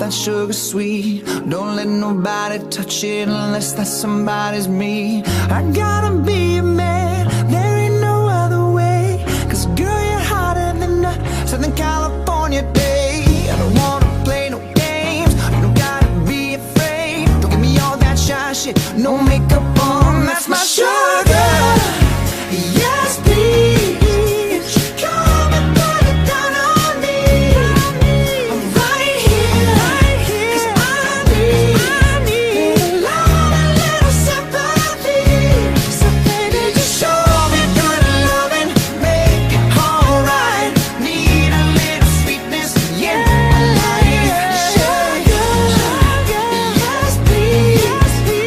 that sugar sweet. Don't let nobody touch it unless that somebody's me. I gotta be a man, there ain't no other way. Cause girl, you're hotter than a Southern California day. I don't wanna play no games, you don't gotta be afraid. Don't give me all that shy shit, no makeup on, that's my sugar. Yes, please. Come and put it down on me. I'm right here, 'cause I need a lot, a little sympathy. So baby, just show me good loving, make it alright. Need a little sweetness in my life. Sugar, yes please.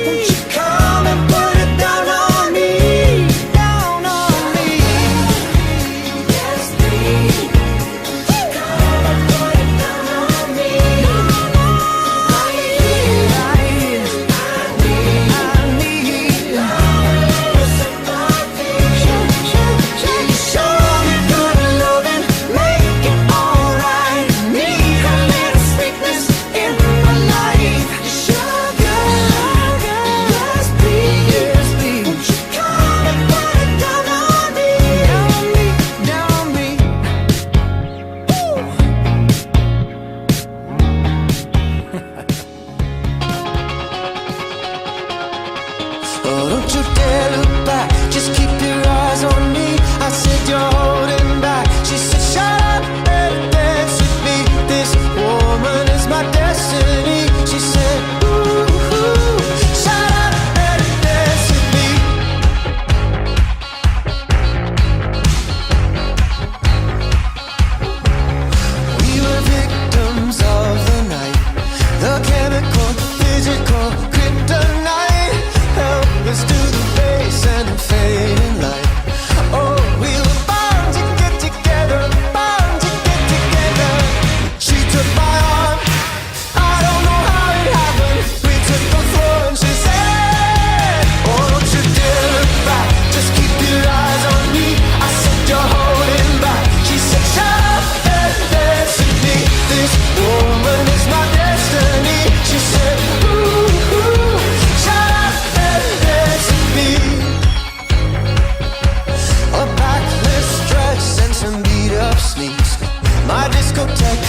Won't you come and put it down on me? Down on me. Yes please. Come and put it down on me. Right here, I need a little sympathy. Show me good loving, make it alright. Need a little sweetness in my life. Sugar, yes please. Won't you come and put it down on me? Down on me. Oh, don't you dare look back, just keep your eyes on me. I said you're holding back. She said shut up and dance with me. This woman is my destiny. She said ooh, shut up and dance with me. We were victims of the night, the chemical, physical kryptonite. Helpless to the face and the fading light. Oh, we were bound to get together, bound to get together. She took my arm, I don't know how it happened. We took the floor and she said, oh, don't you dare look back, just keep your eyes on me. I said you're holding back. She said shut up and dance with me. This woman is my destiny. She said ooh, shut up and dance with me. A backless dress and some beat up sneaks. My discotheque